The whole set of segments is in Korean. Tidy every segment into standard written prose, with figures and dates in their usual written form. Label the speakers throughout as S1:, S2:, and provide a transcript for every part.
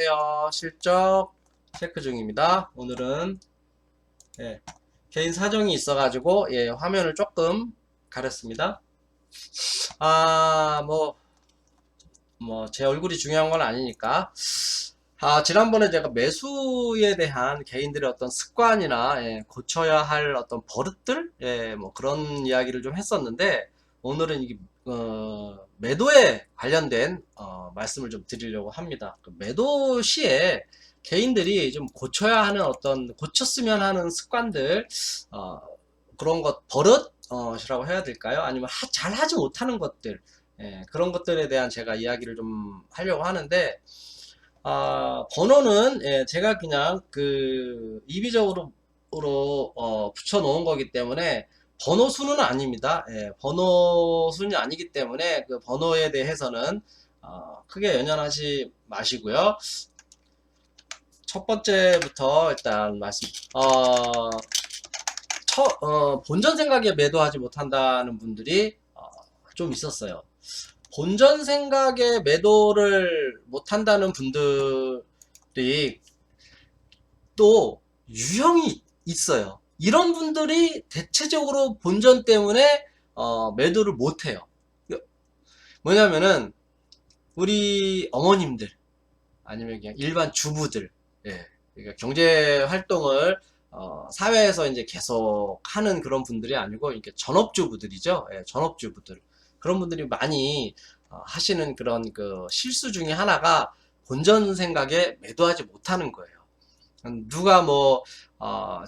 S1: 안녕하세요. 실적 체크 중입니다. 오늘은 개인 사정이 있어가지고 화면을 조금 가렸습니다. 제 얼굴이 중요한 건 아니니까. 지난번에 제가 매수에 대한 개인들의 어떤 습관이나 고쳐야 할 어떤 버릇들, 뭐 그런 이야기를 좀 했었는데, 오늘은 이게 매도에 관련된 말씀을 좀 드리려고 합니다. 그 매도 시에 개인들이 좀 고쳐야 하는 고쳤으면 하는 습관들, 그런 것 버릇이라고 해야 될까요? 아니면 잘 하지 못하는 것들, 그런 것들에 대한 제가 이야기를 좀 하려고 하는데, 번호는 제가 그냥 이비적으로 붙여 놓은 거기 때문에 번호 수는 아닙니다. 번호 수는 아니기 때문에 그 번호에 대해서는 크게 연연하지 마시고요. 첫 번째부터 일단 본전 생각에 매도하지 못한다는 분들이 좀 있었어요. 본전 생각에 매도를 못한다는 분들이 또 유형이 있어요. 이런 분들이 대체적으로 본전 때문에 매도를 못해요. 뭐냐면은 우리 어머님들 아니면 그냥 일반 주부들, 그러니까 경제 활동을 사회에서 이제 계속 하는 그런 분들이 아니고 이렇게 전업주부들이죠. 전업주부들. 그런 분들이 많이 하시는 그런 그 실수 중에 하나가 본전 생각에 매도하지 못하는 거예요. 누가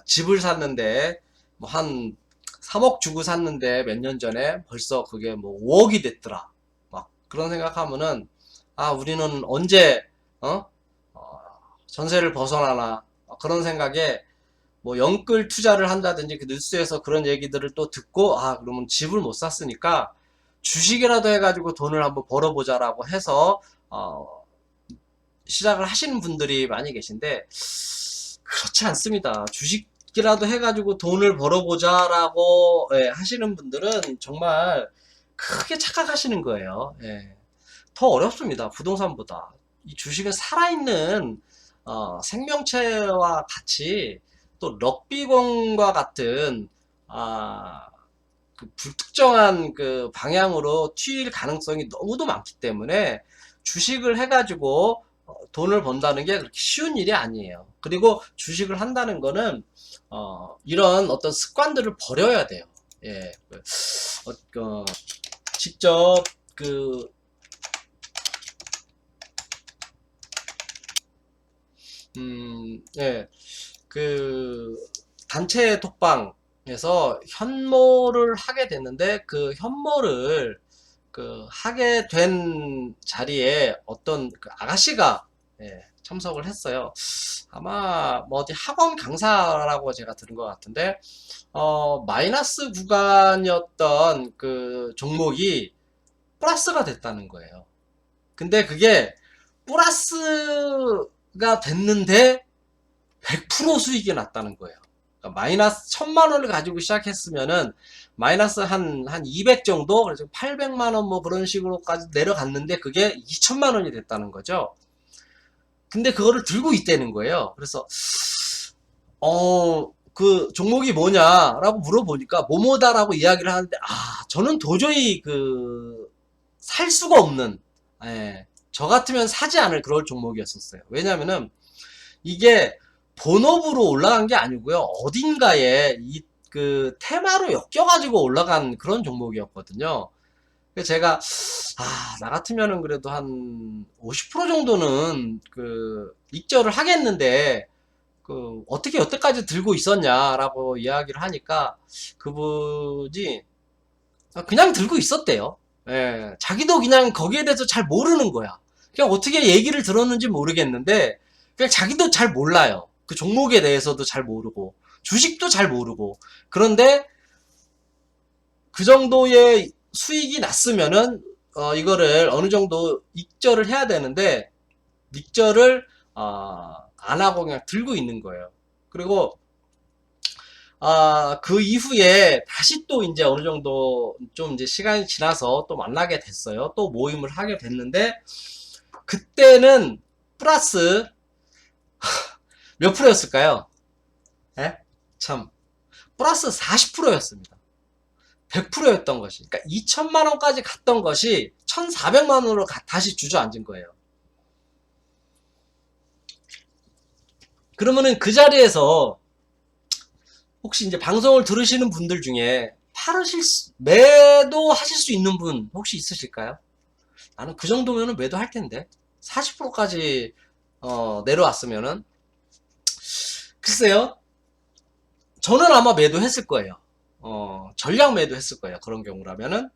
S1: 집을 샀는데 한 3억 주고 샀는데 몇 년 전에 벌써 그게 5억이 됐더라. 막 그런 생각하면은 우리는 언제 전세를 벗어나나 그런 생각에 영끌 투자를 한다든지 그 뉴스에서 그런 얘기들을 또 듣고 그러면 집을 못 샀으니까 주식이라도 해가지고 돈을 한번 벌어보자라고 해서 시작을 하시는 분들이 많이 계신데 그렇지 않습니다. 주식이라도 해가지고 돈을 벌어보자라고 하시는 분들은 정말 크게 착각하시는 거예요. 더 어렵습니다. 부동산보다. 이 주식은 살아있는 생명체와 같이 또 럭비공과 같은 그 불특정한 그 방향으로 튀일 가능성이 너무도 많기 때문에 주식을 해가지고 돈을 번다는 게 그렇게 쉬운 일이 아니에요. 그리고 주식을 한다는 거는 이런 어떤 습관들을 버려야 돼요. 직접 그 단체 톡방에서 현모를 하게 됐는데 그 현모를 하게 된 자리에 어떤 그 아가씨가 참석을 했어요. 아마 어디 학원 강사라고 제가 들은 것 같은데 마이너스 구간이었던 그 종목이 플러스가 됐다는 거예요. 근데 그게 플러스가 됐는데 100% 수익이 났다는 거예요. 그러니까 마이너스 1000만 원을 가지고 시작했으면은 마이너스 한 200 정도, 그래서 800만 원 그런 식으로까지 내려갔는데 그게 2000만 원이 됐다는 거죠. 근데 그거를 들고 있다는 거예요. 그래서 그 종목이 뭐냐라고 물어보니까 뭐뭐다라고 이야기를 하는데 저는 도저히 살 수가 없는, 저 같으면 사지 않을 그럴 종목이었었어요. 왜냐면은 이게 본업으로 올라간 게 아니고요. 어딘가에 그 테마로 엮여가지고 올라간 그런 종목이었거든요. 그래서 제가 나 같으면은 그래도 한 50% 정도는 익절을 하겠는데 어떻게 여태까지 들고 있었냐라고 이야기를 하니까 그분이 그냥 들고 있었대요. 자기도 그냥 거기에 대해서 잘 모르는 거야. 그냥 어떻게 얘기를 들었는지 모르겠는데 그냥 자기도 잘 몰라요. 그 종목에 대해서도 잘 모르고 주식도 잘 모르고. 그런데 그 정도의 수익이 났으면은 이거를 어느 정도 익절을 해야 되는데 익절을 안 하고 그냥 들고 있는 거예요. 그리고 그 이후에 다시 또 이제 어느 정도 좀 이제 시간이 지나서 또 만나게 됐어요. 또 모임을 하게 됐는데 그때는 플러스 몇 프로였을까요? 예? 참 플러스 40%였습니다. 100%였던 것이, 그러니까 2천만 원까지 갔던 것이 1,400만 원으로 다시 주저앉은 거예요. 그러면은 그 자리에서 혹시 이제 방송을 들으시는 분들 중에 매도하실 수 있는 분 혹시 있으실까요? 나는 그 정도면은 매도할 텐데 40%까지 내려왔으면은, 글쎄요, 저는 아마 매도했을 거예요. 전량 매도했을 거예요, 그런 경우라면은.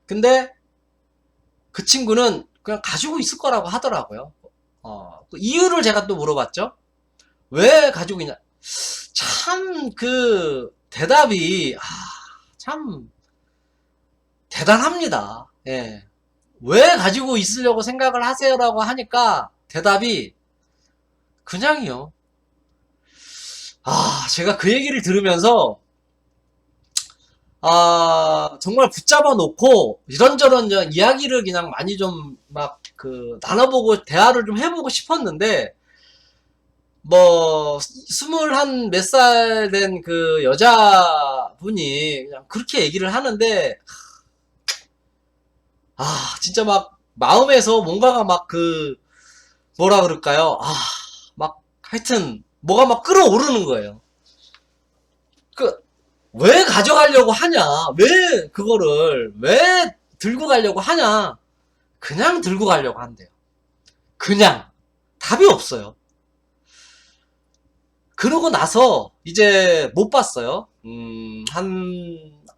S1: 근데 그 친구는 그냥 가지고 있을 거라고 하더라고요. 그 이유를 제가 또 물어봤죠. 왜 가지고 있냐? 참 그 대답이 참 대단합니다. 예. 왜 가지고 있으려고 생각을 하세요라고 하니까 대답이 그냥이요. 제가 그 얘기를 들으면서 정말 붙잡아 놓고 이런저런 이야기를 그냥 많이 좀 막 나눠보고 대화를 좀 해보고 싶었는데, 뭐 21 몇 살 된 그 여자분이 그냥 그렇게 얘기를 하는데, 진짜 막 마음에서 뭔가가 막 뭐라 그럴까요? 막 하여튼 뭐가 막 끌어오르는 거예요. 왜 가져가려고 하냐? 왜 그거를 왜 들고 가려고 하냐? 그냥 들고 가려고 한대요. 그냥. 답이 없어요. 그러고 나서 이제 못 봤어요.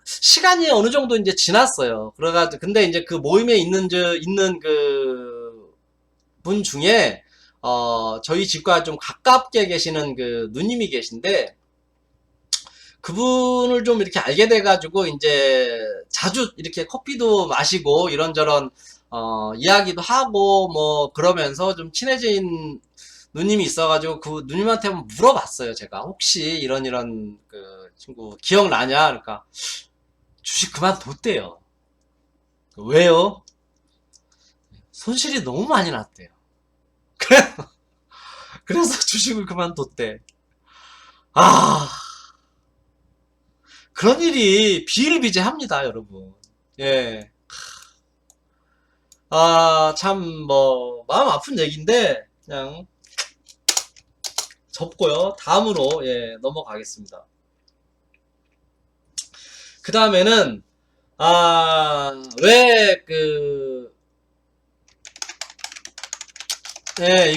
S1: 시간이 어느 정도 이제 지났어요. 그래가지고, 근데 이제 그 모임에 있는 그 분 중에, 저희 집과 좀 가깝게 계시는 그 누님이 계신데, 그분을 좀 이렇게 알게 돼가지고, 이제 자주 이렇게 커피도 마시고, 이런저런, 이야기도 하고, 뭐, 그러면서 좀 친해진 누님이 있어가지고, 그 누님한테 한번 물어봤어요, 제가. 혹시 이런 그 친구 기억나냐? 그러니까, 주식 그만뒀대요. 왜요? 손실이 너무 많이 났대요. 그래서 주식을 그만뒀대. 아, 그런 일이 비일비재합니다, 여러분. 예. 참, 뭐, 마음 아픈 얘기인데, 그냥, 접고요. 다음으로, 예, 넘어가겠습니다. 그 다음에는, 왜, 예,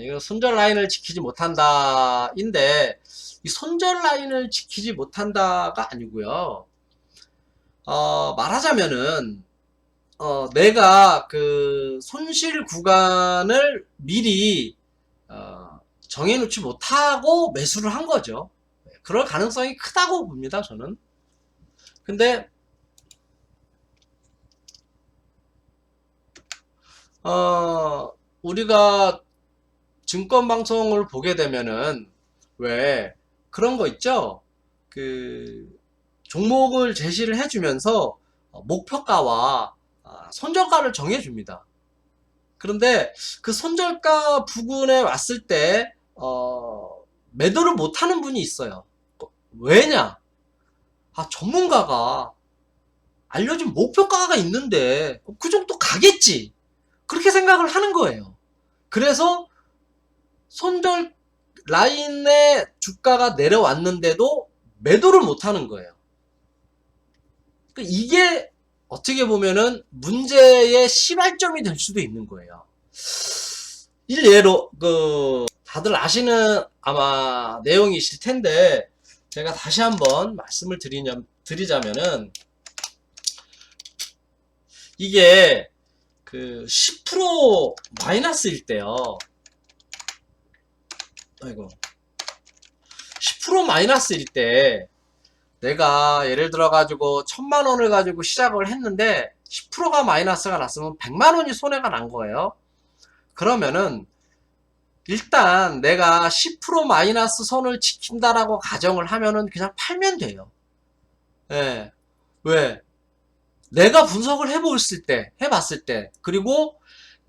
S1: 이거 손절 라인을 지키지 못한다인데, 이 손절 라인을 지키지 못한다가 아니고요. 말하자면은, 내가 그 손실 구간을 미리, 정해놓지 못하고 매수를 한 거죠. 그럴 가능성이 크다고 봅니다, 저는. 근데, 우리가 증권 방송을 보게 되면은, 왜, 그런 거 있죠? 종목을 제시를 해주면서, 목표가와 손절가를 정해줍니다. 그런데 그 손절가 부근에 왔을 때 매도를 못하는 분이 있어요. 왜냐? 전문가가 알려준 목표가가 있는데 그 정도 가겠지, 그렇게 생각을 하는 거예요. 그래서 손절 라인에 주가가 내려왔는데도 매도를 못하는 거예요. 이게 어떻게 보면은 문제의 시발점이 될 수도 있는 거예요. 일례로 다들 아시는 아마 내용이실 텐데, 제가 다시 한번 말씀을 드리자면은, 이게 10% 마이너스일 때요. 아이고. 10% 마이너스일 때 내가 예를 들어 가지고 1,000만 원을 가지고 시작을 했는데 10%가 마이너스가 났으면 100만 원이 손해가 난 거예요. 그러면은 일단 내가 10% 마이너스 선을 지킨다라고 가정을 하면은 그냥 팔면 돼요. 예. 왜? 내가 분석을 해봤을 때, 그리고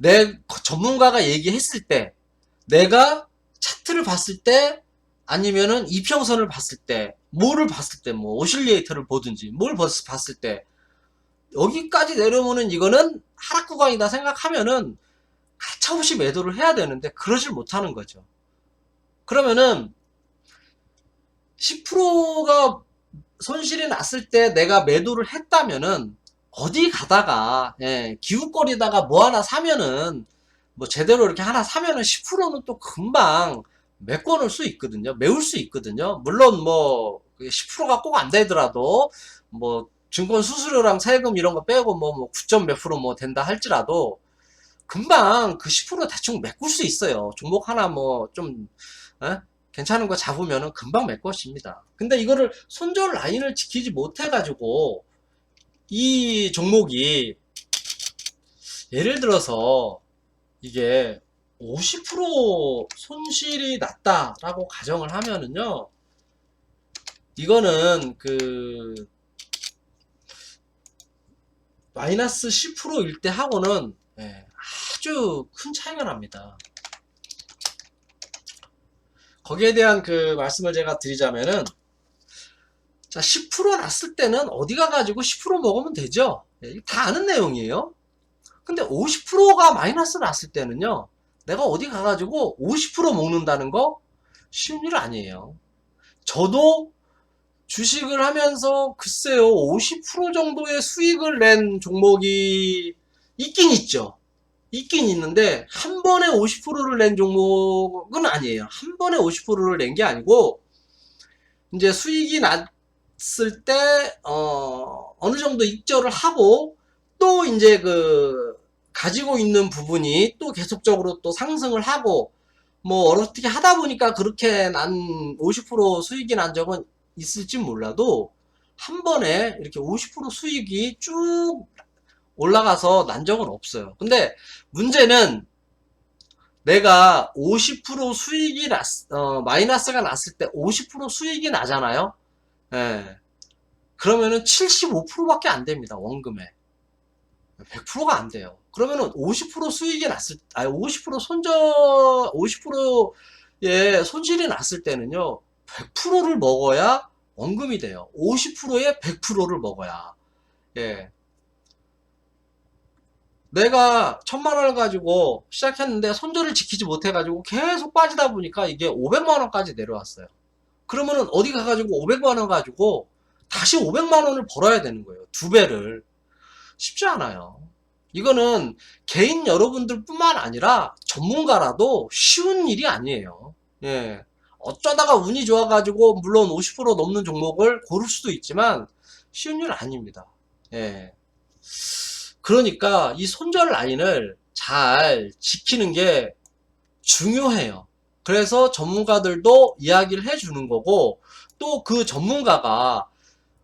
S1: 내 전문가가 얘기했을 때, 내가 차트를 봤을 때, 아니면은 이평선을 봤을 때, 뭐를 봤을 때, 뭐 오실리에이터를 보든지 뭘 봤을 때, 여기까지 내려오는 이거는 하락 구간이다 생각하면은 가차없이 매도를 해야 되는데 그러질 못하는 거죠. 그러면은 10%가 손실이 났을 때 내가 매도를 했다면은 어디 가다가 기웃거리다가 뭐 하나 사면은 뭐 제대로 이렇게 하나 사면은 10%는 또 금방 메꿔놓을 수 있거든요. 메울 수 있거든요. 물론 뭐 10%가 꼭 안 되더라도 뭐 증권 수수료랑 세금 이런 거 빼고 뭐 9점 몇 프로 뭐 된다 할지라도 금방 그 10% 대충 메꿀 수 있어요. 종목 하나 뭐 좀 괜찮은 거 잡으면은 금방 메꿔집니다. 근데 이거를 손절 라인을 지키지 못해가지고 이 종목이 예를 들어서 이게 50% 손실이 났다라고 가정을 하면은요, 이거는 그 마이너스 10%일 때 하고는 아주 큰 차이가 납니다. 거기에 대한 그 말씀을 제가 드리자면은, 자, 10% 났을 때는 어디 가가지고 10% 먹으면 되죠. 다 아는 내용이에요. 근데 50%가 마이너스 났을 때는요, 내가 어디 가가지고 50% 먹는다는 거 쉬운 일 아니에요. 저도 주식을 하면서 글쎄요, 50% 정도의 수익을 낸 종목이 있긴 있죠. 있긴 있는데 한 번에 50%를 낸 종목은 아니에요. 한 번에 50%를 낸 게 아니고 이제 수익이 났을 때 어느 정도 익절을 하고 또 이제 그 가지고 있는 부분이 또 계속적으로 또 상승을 하고 뭐 어떻게 하다 보니까 그렇게 난 50% 수익이 난 적은 있을지 몰라도 한 번에 이렇게 50% 수익이 쭉 올라가서 난 적은 없어요. 근데 문제는 내가 50% 수익이 마이너스가 났을 때 50% 수익이 나잖아요. 예. 그러면은 75%밖에 안 됩니다. 원금에. 100%가 안 돼요. 그러면은 50% 수익이 났을, 아니 50% 손절, 50%의 손실이 났을 때는요, 100%를 먹어야 원금이 돼요. 50%에 100%를 먹어야. 예. 내가 1000만원을 가지고 시작했는데 손절을 지키지 못해가지고 계속 빠지다 보니까 이게 500만원까지 내려왔어요. 그러면은 어디 가가지고 500만원 가지고 다시 500만원을 벌어야 되는 거예요. 두 배를. 쉽지 않아요. 이거는 개인 여러분들 뿐만 아니라 전문가라도 쉬운 일이 아니에요. 예. 어쩌다가 운이 좋아가지고 물론 50% 넘는 종목을 고를 수도 있지만 쉬운 일 아닙니다. 예. 그러니까 이 손절 라인을 잘 지키는 게 중요해요. 그래서 전문가들도 이야기를 해주는 거고 또 그 전문가가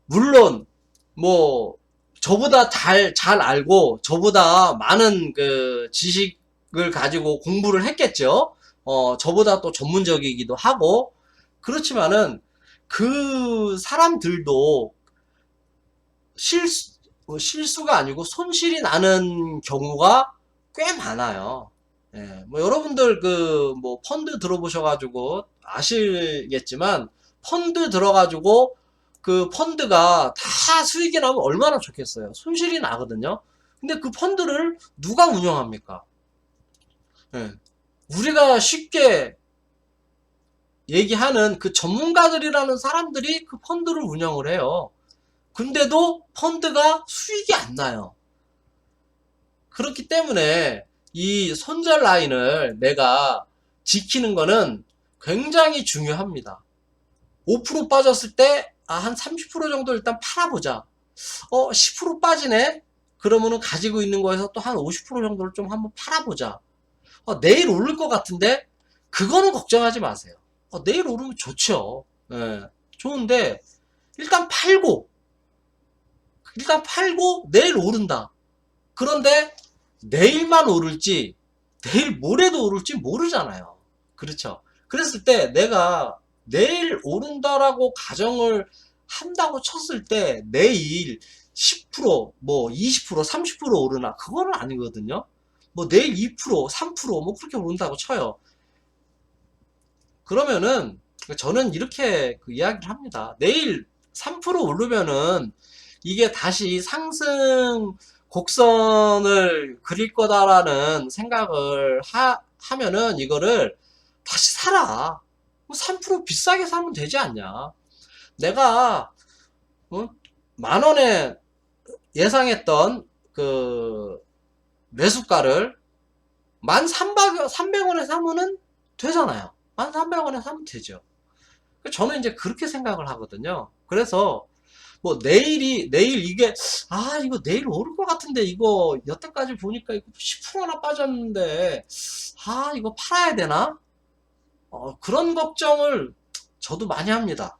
S1: 물론 뭐 저보다 잘 알고 저보다 많은 그 지식을 가지고 공부를 했겠죠. 저보다 또 전문적이기도 하고 그렇지만은 그 사람들도 실수가 아니고 손실이 나는 경우가 꽤 많아요. 예, 뭐 여러분들 그 뭐 펀드 들어보셔가지고 아시겠지만 펀드 들어가지고 그 펀드가 다 수익이 나면 얼마나 좋겠어요. 손실이 나거든요. 근데 그 펀드를 누가 운영합니까? 예, 우리가 쉽게 얘기하는 그 전문가들이라는 사람들이 그 펀드를 운영을 해요. 근데도 펀드가 수익이 안 나요. 그렇기 때문에 이 손절 라인을 내가 지키는 거는 굉장히 중요합니다. 5% 빠졌을 때, 한 30% 정도 일단 팔아보자. 10% 빠지네? 그러면은 가지고 있는 거에서 또 한 50% 정도를 좀 한번 팔아보자. 내일 오를 것 같은데? 그거는 걱정하지 마세요. 내일 오르면 좋죠. 예, 좋은데, 일단 팔고, 내일 오른다. 그런데 내일만 오를지 내일 모레도 오를지 모르잖아요. 그렇죠. 그랬을 때 내가 내일 오른다라고 가정을 한다고 쳤을 때 내일 10%, 뭐 20%, 30% 오르나 그거는 아니거든요. 뭐 내일 2%, 3%뭐 그렇게 오른다고 쳐요. 그러면은 저는 이렇게 그 이야기를 합니다. 내일 3% 오르면은 이게 다시 상승 곡선을 그릴 거다라는 생각을 하면은 이거를 다시 사라. 3% 비싸게 사면 되지 않냐. 내가 만 원에 예상했던 그 매수가를 1300원에 사면은 되잖아요. 1300원에 사면 되죠. 저는 이제 그렇게 생각을 하거든요. 그래서 뭐 내일 이게 이거 내일 오를 것 같은데 이거 여태까지 보니까 이거 10%나 빠졌는데 이거 팔아야 되나? 그런 걱정을 저도 많이 합니다.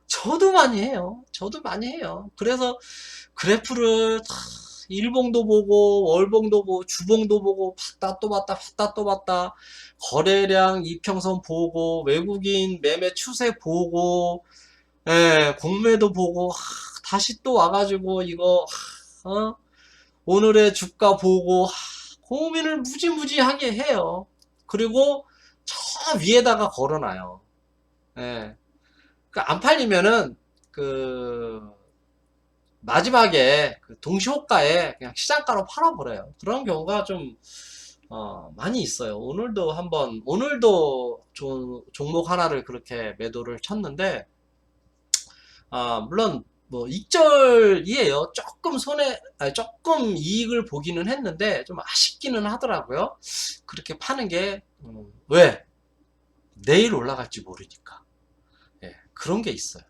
S1: 저도 많이 해요. 저도 많이 해요. 그래서 그래프를 일봉도 보고 월봉도 보고 주봉도 보고 봤다 또 봤다 봤다 또 봤다, 거래량 이평선 보고 외국인 매매 추세 보고 공매도 보고 다시 또 와가지고 이거 오늘의 주가 보고 고민을 무지무지하게 해요. 그리고 저 위에다가 걸어놔요. 예. 안 팔리면은 그 마지막에 그 동시호가에 그냥 시장가로 팔아버려요. 그런 경우가 좀 많이 있어요. 오늘도 종목 하나를 그렇게 매도를 쳤는데 물론 뭐 익절이에요. 조금 이익을 보기는 했는데 좀 아쉽기는 하더라고요. 그렇게 파는 게 왜? 내일 올라갈지 모르니까. 예, 그런 게 있어요.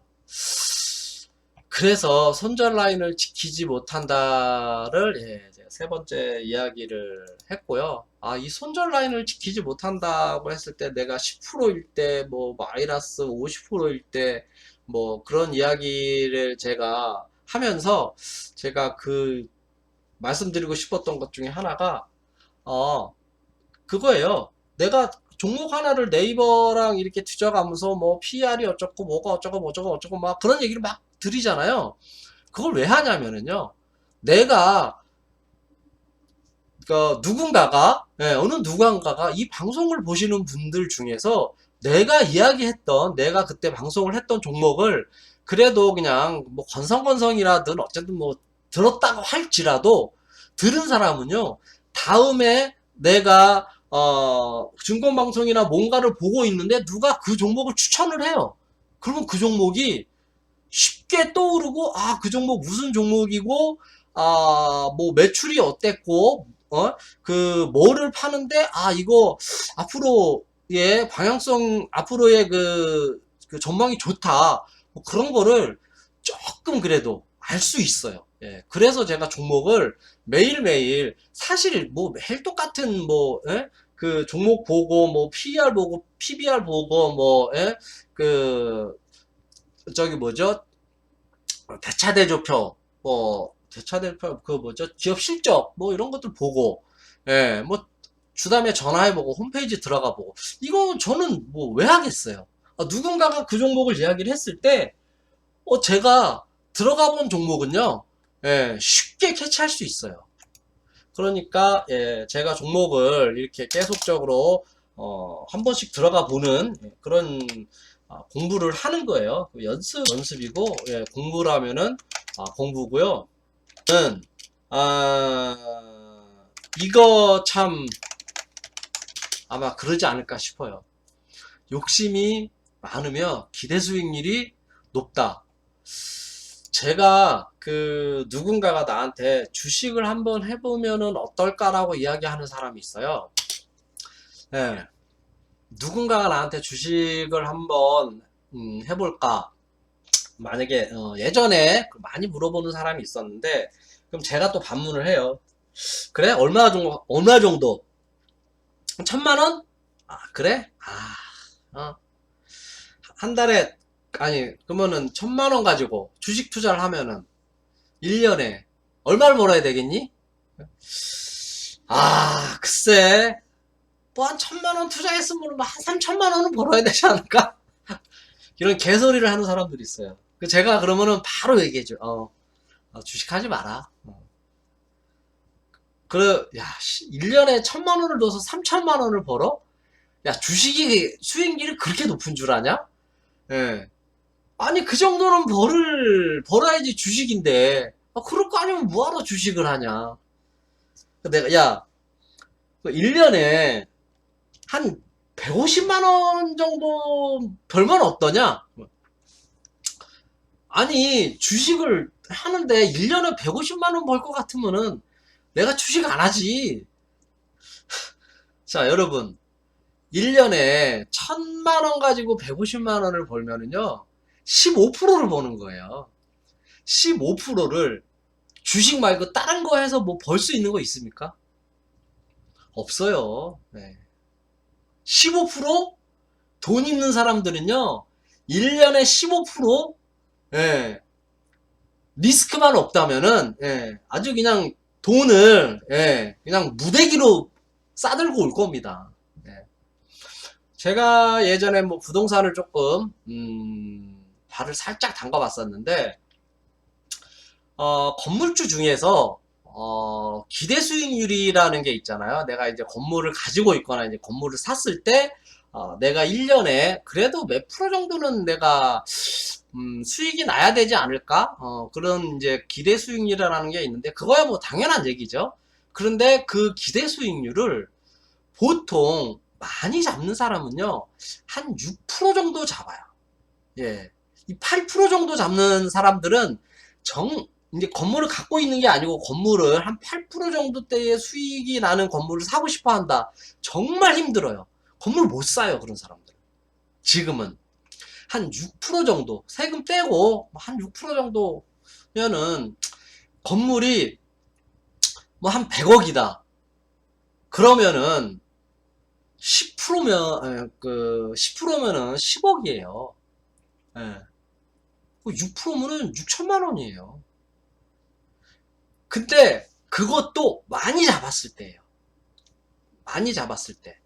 S1: 그래서 손절 라인을 지키지 못한다를 제가 세 번째 이야기를 했고요. 이 손절 라인을 지키지 못한다고 했을 때 내가 10%일 때 뭐 마이너스 50%일 때 뭐 그런 이야기를 제가 하면서 제가 그 말씀드리고 싶었던 것 중에 하나가 그거예요. 내가 종목 하나를 네이버랑 이렇게 뒤져가면서 뭐 PR이 어쩌고 뭐가 어쩌고 뭐저고 어쩌고 막 그런 얘기를 막 드리잖아요. 그걸 왜 하냐면은요. 내가 누군가가 어느 누군가가 이 방송을 보시는 분들 중에서 내가 그때 방송을 했던 종목을 그래도 그냥 뭐 건성건성이라든 어쨌든 뭐 들었다고 할지라도 들은 사람은요, 다음에 내가 증권방송이나 뭔가를 보고 있는데 누가 그 종목을 추천을 해요. 그러면 그 종목이 쉽게 떠오르고 그 종목 무슨 종목이고 뭐 매출이 어땠고 그 뭐를 파는데 이거 앞으로의 방향성, 앞으로의 그 전망이 좋다, 뭐 그런 거를 조금 그래도 알 수 있어요. 그래서 제가 종목을 매일매일, 사실 뭐 매일 똑같은 그 종목 보고 뭐 PER 보고 PBR 보고 그 저기 뭐죠? 대차대조표, 대차대조표, 기업 실적, 뭐 이런 것들 보고, 뭐, 주담에 전화해보고, 홈페이지 들어가보고, 이거 저는 뭐 왜 하겠어요? 누군가가 그 종목을 이야기를 했을 때, 제가 들어가본 종목은요, 쉽게 캐치할 수 있어요. 그러니까, 제가 종목을 이렇게 계속적으로, 한 번씩 들어가 보는 그런 공부를 하는 거예요. 연습이고, 공부라면은 공부고요. 아, 이거 참 아마 그러지 않을까 싶어요. 욕심이 많으면 기대 수익률이 높다. 제가 누군가가 나한테 주식을 한번 해보면은 어떨까라고 이야기하는 사람이 있어요. 누군가가 나한테 주식을 한번 해볼까? 만약에 예전에 많이 물어보는 사람이 있었는데, 그럼 제가 또 반문을 해요. 그래? 얼마 정도? 1000만원? 그래? 한 달에, 그러면은 1000만원 가지고 주식 투자를 하면은 1년에 얼마를 벌어야 되겠니? 글쎄, 뭐 한 1000만원 투자했으면 한 3000만원은 벌어야 되지 않을까? 이런 개소리를 하는 사람들이 있어요. 제가 그러면은 바로 얘기해줘. 주식하지 마라. 야, 1년에 1,000만 원을 넣어서 3,000만 원을 벌어? 야, 주식이 수익률이 그렇게 높은 줄 아냐? 예. 아니, 그 정도는 벌어야지 주식인데. 아, 그럴 거 아니면 뭐하러 주식을 하냐? 야, 1년에 한 150만 원 정도 벌면 어떠냐? 아니, 주식을 하는데 1년에 150만 원 벌 것 같으면은 내가 주식 안 하지. 자, 여러분. 1년에 1,000만 원 가지고 150만 원을 벌면은요, 15%를 버는 거예요. 15%를 주식 말고 다른 거 해서 뭐 벌 수 있는 거 있습니까? 없어요. 네. 15%? 돈 있는 사람들은요, 1년에 15%? 예, 리스크만 없다면은, 예, 아주 그냥 돈을, 예, 그냥 무대기로 싸들고 올 겁니다. 예. 제가 예전에 뭐 부동산을 조금, 발을 살짝 담가 봤었는데, 건물주 중에서, 기대 수익률이라는 게 있잖아요. 내가 이제 건물을 가지고 있거나 이제 건물을 샀을 때, 내가 1년에 그래도 몇 프로 정도는 내가, 수익이 나야 되지 않을까? 그런 이제 기대 수익률이라는 게 있는데, 그거야 뭐 당연한 얘기죠. 그런데 그 기대 수익률을 보통 많이 잡는 사람은요, 한 6% 정도 잡아요. 예. 이 8% 정도 잡는 사람들은 이제 건물을 갖고 있는 게 아니고 건물을 한 8% 정도대의 수익이 나는 건물을 사고 싶어 한다. 정말 힘들어요. 건물 못 사요, 그런 사람들. 지금은. 한 6% 정도, 세금 떼고 한 6% 정도면은 건물이 뭐 한 100억이다. 그러면은 10%면, 10%면은 10억이에요. 예. 6%면은 6천만 원이에요. 근데 그것도 많이 잡았을 때예요. 많이 잡았을 때.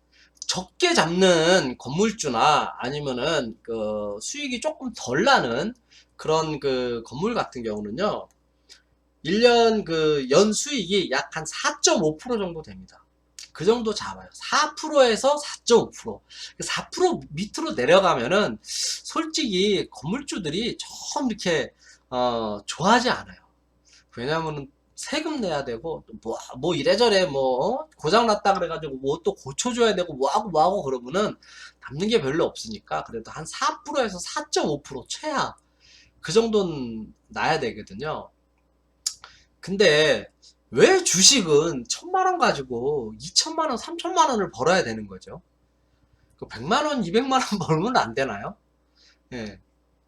S1: 적게 잡는 건물주나 아니면은 그 수익이 조금 덜 나는 그런 그 건물 같은 경우는요. 1년 그 연 수익이 약 한 4.5% 정도 됩니다. 그 정도 잡아요. 4%에서 4.5%. 4% 밑으로 내려가면은 솔직히 건물주들이 좀 이렇게 좋아하지 않아요. 왜냐면은 세금 내야 되고 뭐 이래저래 뭐 고장났다 그래가지고 뭐 또 고쳐줘야 되고 뭐하고 그러면은 남는 게 별로 없으니까 그래도 한 4%에서 4.5% 최하 그 정도는 나야 되거든요. 근데 왜 주식은 1,000만 원 가지고 2천만 원, 3천만 원을 벌어야 되는 거죠? 그 100만 원, 200만 원 벌면 안 되나요? 예.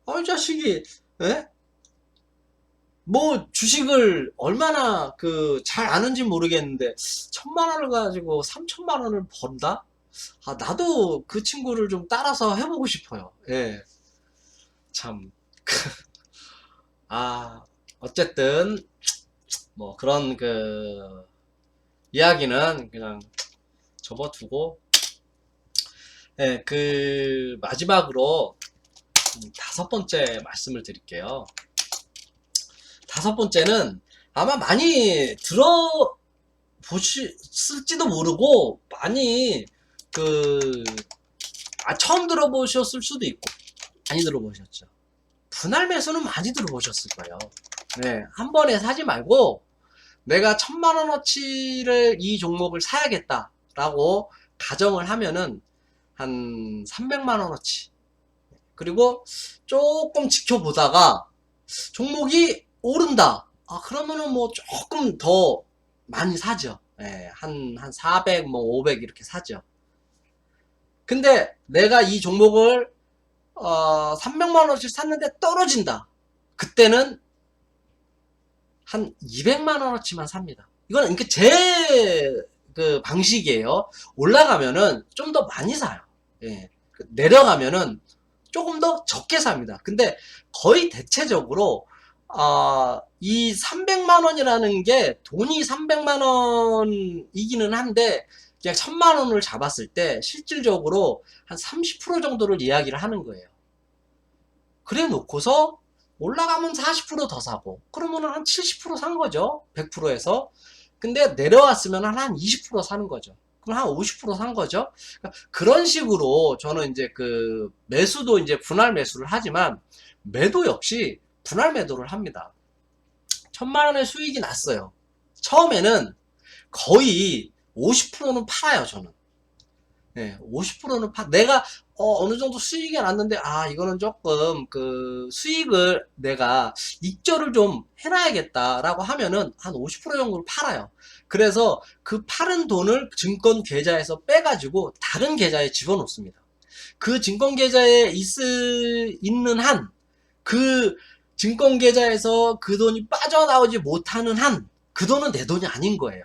S1: 이 자식이, 예? 뭐 주식을 얼마나 그 잘 아는지 모르겠는데 1,000만 원을 가지고 3천만 원을 번다? 아, 나도 그 친구를 좀 따라서 해보고 싶어요. 예. 참. 아, 어쨌든 뭐 그런 그 이야기는 그냥 접어두고, 예, 그 마지막으로 5번째 말씀을 드릴게요. 5번째는 아마 많이 들어보셨을지도 모르고 많이 그 처음 들어보셨을 수도 있고 많이 들어보셨죠. 분할 매수는 많이 들어보셨을 거예요. 네, 한 번에 사지 말고 내가 1,000만 원어치를 이 종목을 사야겠다라고 가정을 하면은 한 300만 원어치, 그리고 조금 지켜보다가 종목이 오른다. 그러면은 뭐 조금 더 많이 사죠. 예, 한 400, 뭐 500 이렇게 사죠. 근데 내가 이 종목을 300만 원씩 샀는데 떨어진다. 그때는 한 200만 원어치만 삽니다. 이거는 그러니까 제 그 방식이에요. 올라가면은 좀 더 많이 사요. 예. 내려가면은 조금 더 적게 삽니다. 근데 거의 대체적으로 이 300만 원이라는 게 돈이 300만 원이기는 한데 그냥 1,000만 원을 잡았을 때 실질적으로 한 30% 정도를 이야기를 하는 거예요. 그래 놓고서 올라가면 40%더 사고 그러면 한 70%산 거죠. 100%에서. 근데 내려왔으면 한 20% 사는 거죠. 그럼 한 50% 산 거죠. 그러니까 그런 식으로 저는 이제 그 매수도 이제 분할 매수를 하지만 매도 역시 분할 매도를 합니다. 1000만원의 수익이 났어요. 처음에는 거의 50%는 팔아요, 저는. 네, 50%는 내가 어느 정도 수익이 났는데 이거는 조금 그 수익을 내가 익절을 좀 해놔야겠다라고 하면은 한 50% 정도를 팔아요. 그래서 그 팔은 돈을 증권 계좌에서 빼가지고 다른 계좌에 집어넣습니다. 그 증권 계좌에 있는 한, 그 증권 계좌에서 그 돈이 빠져나오지 못하는 한, 그 돈은 내 돈이 아닌 거예요.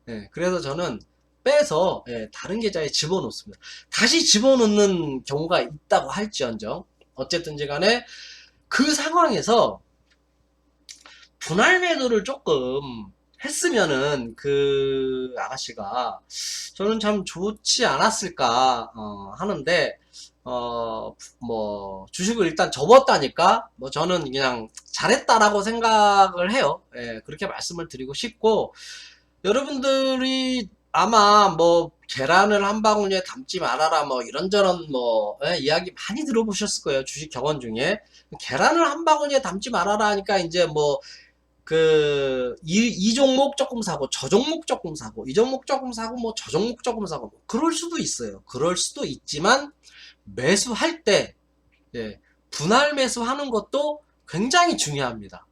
S1: 예, 그래서 저는 빼서 다른 계좌에 집어넣습니다. 다시 집어넣는 경우가 있다고 할지언정 어쨌든지 간에 그 상황에서 분할 매도를 조금 했으면은 그 아가씨가 저는 참 좋지 않았을까 하는데 뭐 주식을 일단 접었다니까 뭐 저는 그냥 잘했다라고 생각을 해요. 예, 그렇게 말씀을 드리고 싶고 여러분들이 아마 뭐 계란을 한 바구니에 담지 말아라 뭐 이런저런 뭐 이야기 많이 들어보셨을 거예요. 주식 격언 중에 계란을 한 바구니에 담지 말아라 하니까 이제 뭐 이 종목 조금 사고 저 종목 조금 사고 이 종목 조금 사고 뭐 저 종목 조금 사고 뭐 그럴 수도 있어요. 그럴 수도 있지만 매수할 때 분할 매수하는 것도 굉장히 중요합니다.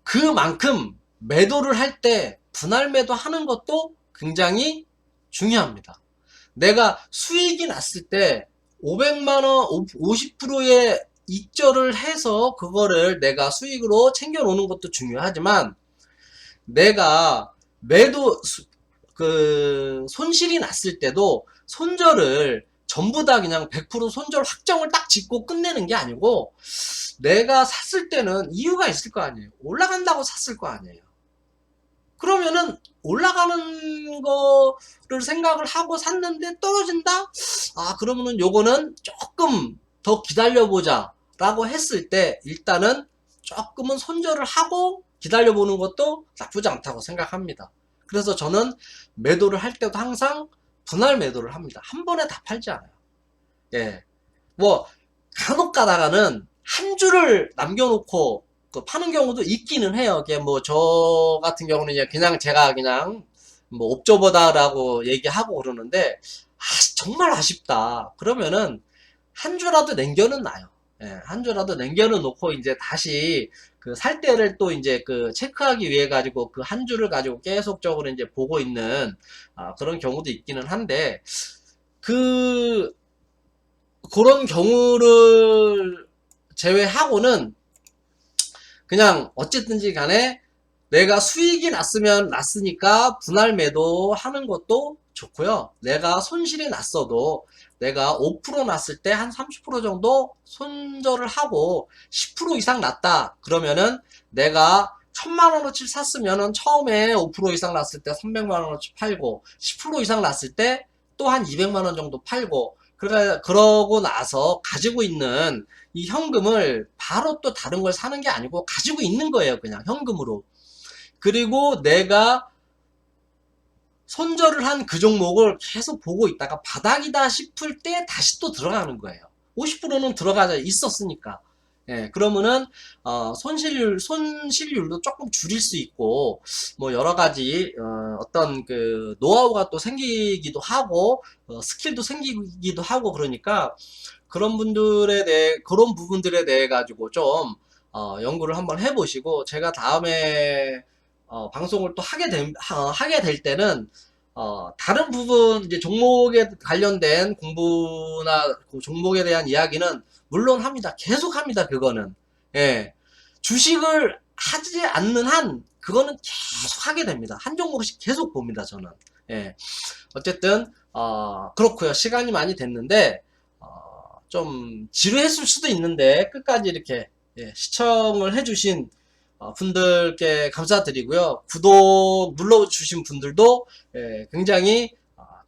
S1: 그만큼 매도를 할 때 분할 매도 하는 것도 굉장히 중요합니다. 내가 수익이 났을 때 500만원 50%의 익절을 해서 그거를 내가 수익으로 챙겨 놓는 것도 중요하지만 내가 손실이 났을 때도 손절을 전부 다 그냥 100% 손절 확정을 딱 짓고 끝내는 게 아니고 내가 샀을 때는 이유가 있을 거 아니에요. 올라간다고 샀을 거 아니에요. 그러면은 올라가는 거를 생각을 하고 샀는데 떨어진다? 그러면은 요거는 조금 더 기다려보자 라고 했을 때 일단은 조금은 손절을 하고 기다려보는 것도 나쁘지 않다고 생각합니다. 그래서 저는 매도를 할 때도 항상 분할 매도를 합니다. 한 번에 다 팔지 않아요. 예. 뭐 간혹 가다가는 한 주를 남겨놓고 파는 경우도 있기는 해요. 뭐 저 같은 경우는 그냥 제가 그냥 뭐 옵저버다라고 얘기하고 그러는데 정말 아쉽다. 그러면은 한 주라도 남겨는 놔요. 한 주라도 남겨는 놓고 이제 다시 그 살 때를 또 이제 그 체크하기 위해 가지고 그 한 주를 가지고 계속적으로 이제 보고 있는 그런 경우도 있기는 한데 그런 경우를 제외하고는 그냥 어쨌든지 간에 내가 수익이 났으니까 분할 매도 하는 것도 좋고요. 내가 손실이 났어도 내가 5% 났을 때 한 30% 정도 손절을 하고 10% 이상 났다. 그러면은 내가 1000만원어치 샀으면은 처음에 5% 이상 났을 때 300만원어치 팔고 10% 이상 났을 때 또 한 200만원 정도 팔고 그러고 나서 가지고 있는 이 현금을 바로 또 다른 걸 사는 게 아니고 가지고 있는 거예요. 그냥 현금으로. 그리고 내가 손절을 한 그 종목을 계속 보고 있다가 바닥이다 싶을 때 다시 또 들어가는 거예요. 50%는 들어가자 있었으니까. 그러면은 손실률도 조금 줄일 수 있고 뭐 여러 가지 어떤 그 노하우가 또 생기기도 하고 스킬도 생기기도 하고 그러니까 그런 부분들에 대해 가지고 좀 연구를 한번 해보시고 제가 다음에 방송을 또 하게 될 때는 다른 부분 이제 종목에 관련된 공부나 그 종목에 대한 이야기는 물론 합니다. 계속 합니다. 그거는 주식을 하지 않는 한 그거는 계속 하게 됩니다. 한 종목씩 계속 봅니다. 저는 어쨌든 그렇고요. 시간이 많이 됐는데 좀 지루했을 수도 있는데 끝까지 이렇게 시청을 해주신 분들께 감사드리고요. 구독 눌러주신 분들도 굉장히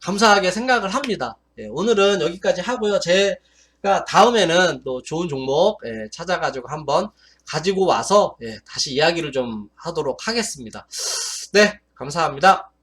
S1: 감사하게 생각을 합니다. 오늘은 여기까지 하고요. 제가 다음에는 또 좋은 종목 찾아가지고 한번 가지고 와서 다시 이야기를 좀 하도록 하겠습니다. 네, 감사합니다.